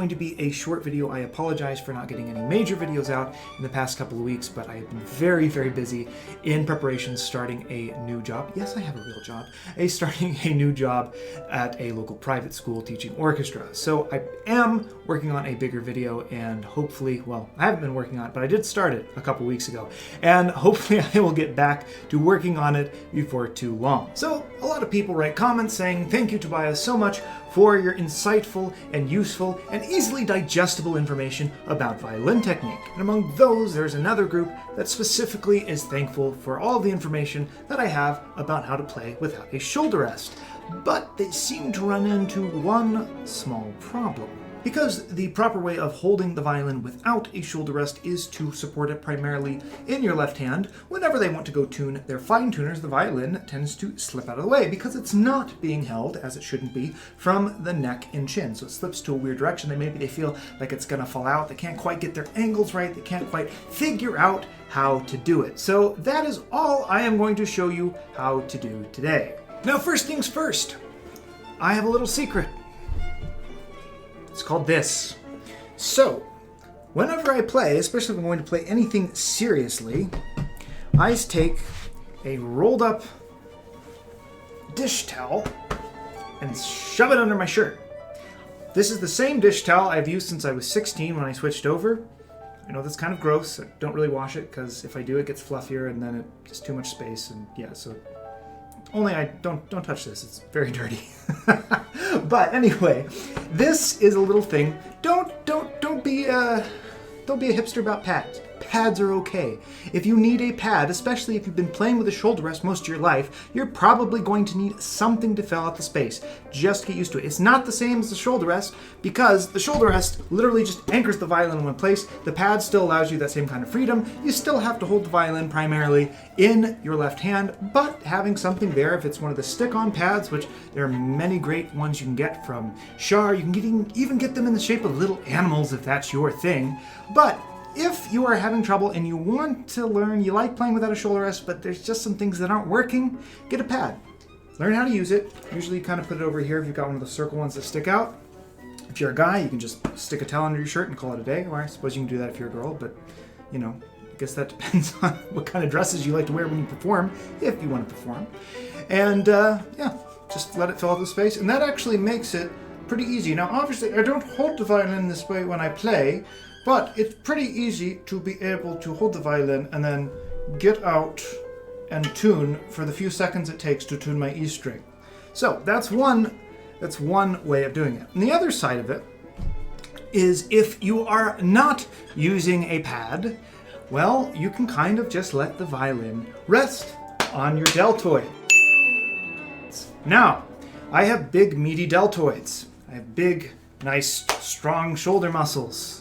going to be a short video. I apologize for not getting any major videos out in the past couple of weeks, but I have been very, very busy in preparation starting a new job. Yes, I have a real job. Starting a new job at a local private school teaching orchestra. So I am working on a bigger video, and hopefully, well, I haven't been working on it, but I did start it a couple weeks ago, and hopefully I will get back to working on it before too long. So a lot of people write comments saying, "Thank you, Tobias, so much for your insightful and useful and easily digestible information about violin technique." And among those, there's another group that specifically is thankful for all the information that I have about how to play without a shoulder rest. But they seem to run into one small problem. Because the proper way of holding the violin without a shoulder rest is to support it primarily in your left hand, whenever they want to go tune their fine tuners, the violin tends to slip out of the way because it's not being held, as it shouldn't be, from the neck and chin. So it slips to a weird direction. Maybe they feel like it's going to fall out. They can't quite get their angles right. They can't quite figure out how to do it. So that is all I am going to show you how to do today. Now, first things first, I have a little secret. It's called this. So, whenever I play, especially if I'm going to play anything seriously, I take a rolled up dish towel and shove it under my shirt. This is the same dish towel I've used since I was 16 when I switched over. I know that's kind of gross. I don't really wash it because if I do, it gets fluffier and then it gets too much space, and yeah, so only I don't touch this. It's very dirty. But anyway, this is a little thing. Don't be a hipster about pads. Pads are okay. If you need a pad, especially if you've been playing with a shoulder rest most of your life, you're probably going to need something to fill out the space. Just get used to it. It's not the same as the shoulder rest because the shoulder rest literally just anchors the violin in one place. The pad still allows you that same kind of freedom. You still have to hold the violin primarily in your left hand, but having something there, if it's one of the stick-on pads, which there are many great ones you can get from Shar, you can even get them in the shape of little animals if that's your thing. But if you are having trouble and you want to learn, you like playing without a shoulder rest, but there's just some things that aren't working, get a pad. Learn how to use it. Usually you kind of put it over here if you've got one of the circle ones that stick out. If you're a guy, you can just stick a towel under your shirt and call it a day. Or I suppose you can do that if you're a girl, but you know, I guess that depends on what kind of dresses you like to wear when you perform, if you want to perform. And yeah, just let it fill out the space. And that actually makes it pretty easy. Now, obviously, I don't hold the violin this way when I play, but it's pretty easy to be able to hold the violin and then get out and tune for the few seconds it takes to tune my E string. So that's one way of doing it. And the other side of it is if you are not using a pad, well, you can kind of just let the violin rest on your deltoid. Now, I have big, meaty deltoids. I have big, nice, strong shoulder muscles.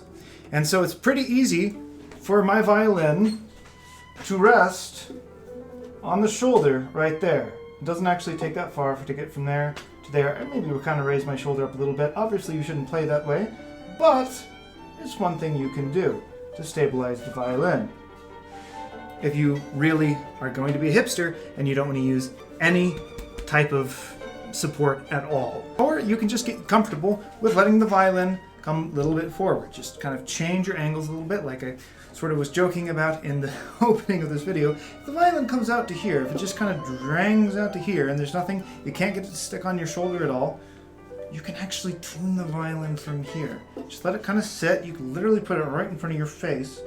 And so it's pretty easy for my violin to rest on the shoulder right there. It doesn't actually take that far to get from there to there. And maybe we'll kind of raise my shoulder up a little bit. Obviously, you shouldn't play that way, but it's one thing you can do to stabilize the violin. If you really are going to be a hipster and you don't want to use any type of support at all. Or you can just get comfortable with letting the violin come a little bit forward. Just kind of change your angles a little bit, like I sort of was joking about in the opening of this video. If the violin comes out to here, if it just kind of drangs out to here and there's nothing, you can't get it to stick on your shoulder at all, you can actually tune the violin from here. Just let it kind of sit. You can literally put it right in front of your face.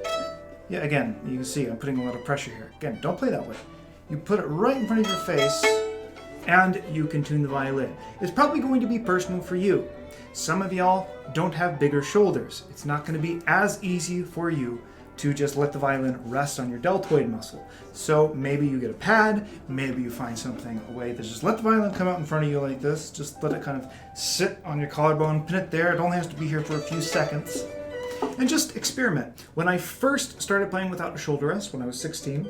Yeah, again, you can see I'm putting a lot of pressure here. Again, don't play that way. You put it right in front of your face and you can tune the violin. It's probably going to be personal for you. Some of y'all don't have bigger shoulders. It's not going to be as easy for you to just let the violin rest on your deltoid muscle. So maybe you get a pad, maybe you find something, a way to just let the violin come out in front of you like this. Just let it kind of sit on your collarbone, pin it there. It only has to be here for a few seconds. And just experiment. When I first started playing without a shoulder rest, when I was 16,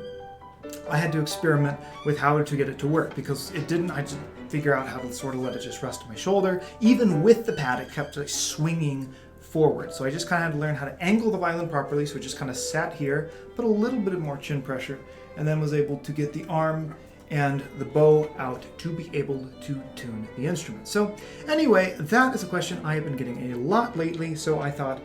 I had to experiment with how to get it to work because I had to figure out how to sort of let it just rest on my shoulder. Even with the pad, it kept like swinging forward. So I just kind of had to learn how to angle the violin properly. So it just kind of sat here, put a little bit of more chin pressure, and then was able to get the arm and the bow out to be able to tune the instrument. So anyway, that is a question I have been getting a lot lately, so I thought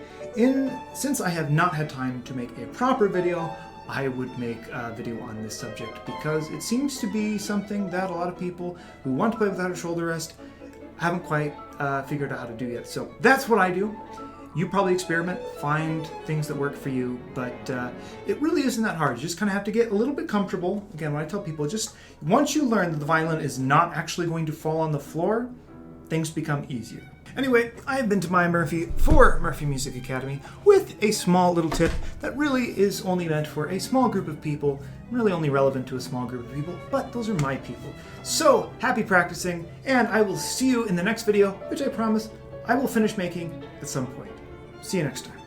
since I have not had time to make a proper video, I would make a video on this subject because it seems to be something that a lot of people who want to play without a shoulder rest haven't quite figured out how to do yet. So that's what I do. You probably experiment, find things that work for you, but it really isn't that hard. You just kind of have to get a little bit comfortable. Again, when I tell people, just once you learn that the violin is not actually going to fall on the floor, things become easier. Anyway, I have been to Maya Murphy for Murphy Music Academy with a small little tip that really is only meant for a small group of people, really only relevant to a small group of people, but those are my people. So, happy practicing, and I will see you in the next video, which I promise I will finish making at some point. See you next time.